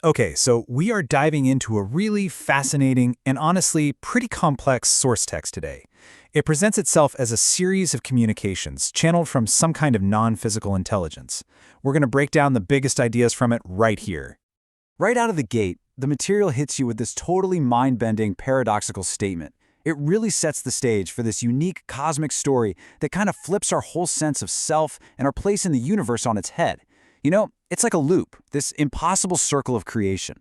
Okay, so we are diving into a really fascinating and honestly pretty complex source text today. It presents itself as a series of communications channeled from some kind of non-physical intelligence. We're going to break down the biggest ideas from it right here. Right out of the gate, the material hits you with this totally mind-bending, paradoxical statement. It really sets the stage for this unique cosmic story that kind of flips our whole sense of self and our place in the universe on its head. You know, it's like a loop, this impossible circle of creation.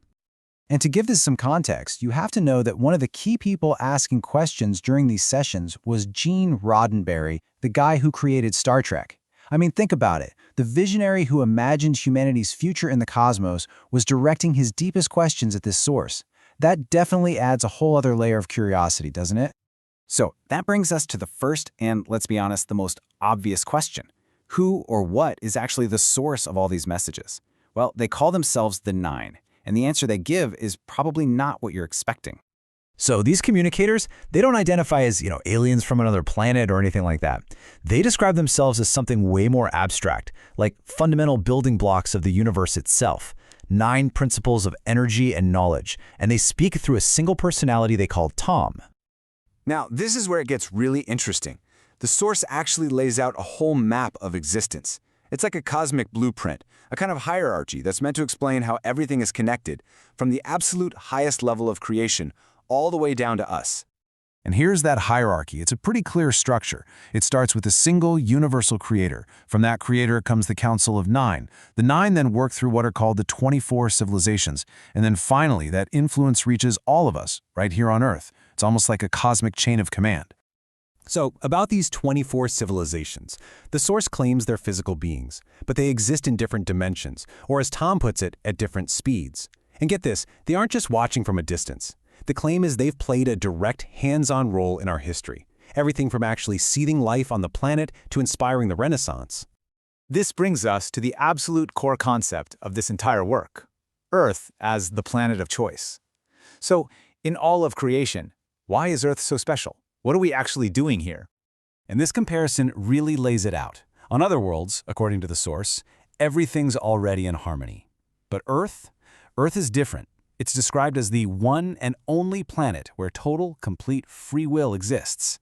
And to give this some context, you have to know that one of the key people asking questions during these sessions was Gene Roddenberry, the guy who created Star Trek. I mean, think about it. The visionary who imagined humanity's future in the cosmos was directing his deepest questions at this source. That definitely adds a whole other layer of curiosity, doesn't it? So that brings us to the first and, let's be honest, the most obvious question. Who or what is actually the source of all these messages? Well, they call themselves the Nine, and the answer they give is probably not what you're expecting. So these communicators, they don't identify as, aliens from another planet or anything like that. They describe themselves as something way more abstract, like fundamental building blocks of the universe itself. 9 principles of energy and knowledge, and they speak through a single personality they call Tom. Now, this is where it gets really interesting. The source actually lays out a whole map of existence. It's like a cosmic blueprint, a kind of hierarchy that's meant to explain how everything is connected, from the absolute highest level of creation all the way down to us. And here's that hierarchy. It's a pretty clear structure. It starts with a single universal creator. From that creator comes the Council of Nine. The Nine then work through what are called the 24 civilizations. And then finally, that influence reaches all of us, right here on Earth. It's almost like a cosmic chain of command. So, about these 24 civilizations, the source claims they're physical beings, but they exist in different dimensions, or as Tom puts it, at different speeds. And get this, they aren't just watching from a distance. The claim is they've played a direct, hands-on role in our history, everything from actually seeding life on the planet to inspiring the Renaissance. This brings us to the absolute core concept of this entire work, Earth as the planet of choice. So, in all of creation, why is Earth so special? What are we actually doing here? And this comparison really lays it out. On other worlds, according to the source, everything's already in harmony. But Earth is different. It's described as the one and only planet where total, complete free will exists.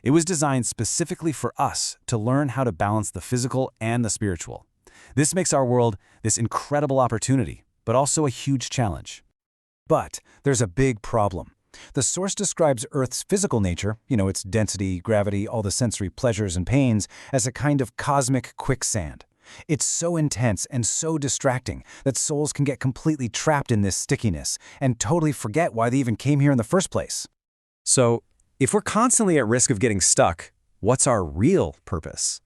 It was designed specifically for us to learn how to balance the physical and the spiritual. This makes our world this incredible opportunity, but also a huge challenge. But there's a big problem. The source describes Earth's physical nature, its density, gravity, all the sensory pleasures and pains, as a kind of cosmic quicksand. It's so intense and so distracting that souls can get completely trapped in this stickiness and totally forget why they even came here in the first place. So, if we're constantly at risk of getting stuck, what's our real purpose?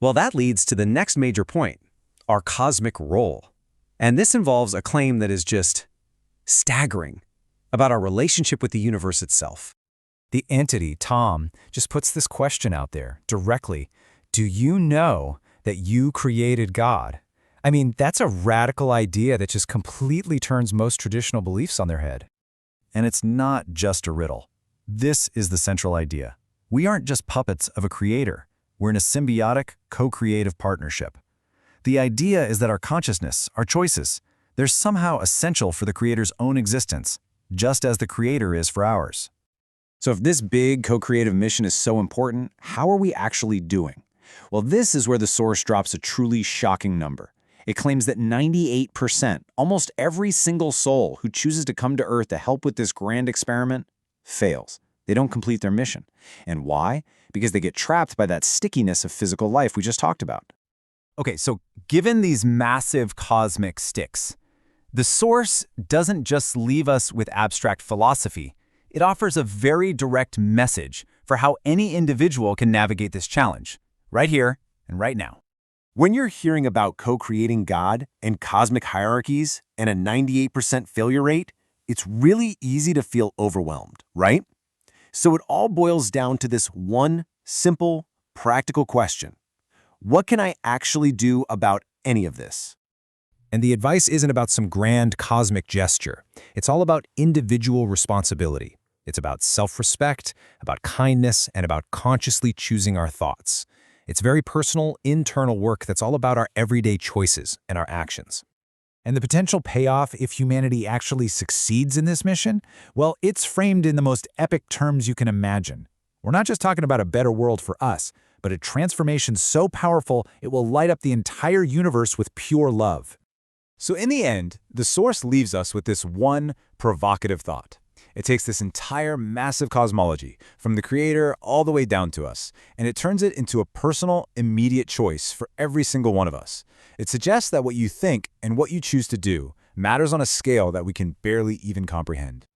Well, that leads to the next major point, our cosmic role. And this involves a claim that is just staggering about our relationship with the universe itself. The entity, Tom, just puts this question out there directly. Do you know that you created God? I mean, that's a radical idea that just completely turns most traditional beliefs on their head. And it's not just a riddle. This is the central idea. We aren't just puppets of a creator. We're in a symbiotic, co-creative partnership. The idea is that our consciousness, our choices, they're somehow essential for the creator's own existence, just as the creator is for ours. So if this big co-creative mission is so important, how are we actually doing? Well, this is where the source drops a truly shocking number. It claims that 98%, almost every single soul who chooses to come to Earth to help with this grand experiment, fails. They don't complete their mission. And why? Because they get trapped by that stickiness of physical life we just talked about. Okay, so given these massive cosmic sticks, the source doesn't just leave us with abstract philosophy. It offers a very direct message for how any individual can navigate this challenge, right here and right now. When you're hearing about co-creating God and cosmic hierarchies and a 98% failure rate, it's really easy to feel overwhelmed, right? So it all boils down to this one simple, practical question. What can I actually do about any of this? And the advice isn't about some grand cosmic gesture. It's all about individual responsibility. It's about self-respect, about kindness, and about consciously choosing our thoughts. It's very personal, internal work that's all about our everyday choices and our actions. And the potential payoff if humanity actually succeeds in this mission? Well, it's framed in the most epic terms you can imagine. We're not just talking about a better world for us, but a transformation so powerful it will light up the entire universe with pure love. So in the end, the source leaves us with this one provocative thought. It takes this entire massive cosmology, from the creator all the way down to us, and it turns it into a personal, immediate choice for every single one of us. It suggests that what you think and what you choose to do matters on a scale that we can barely even comprehend.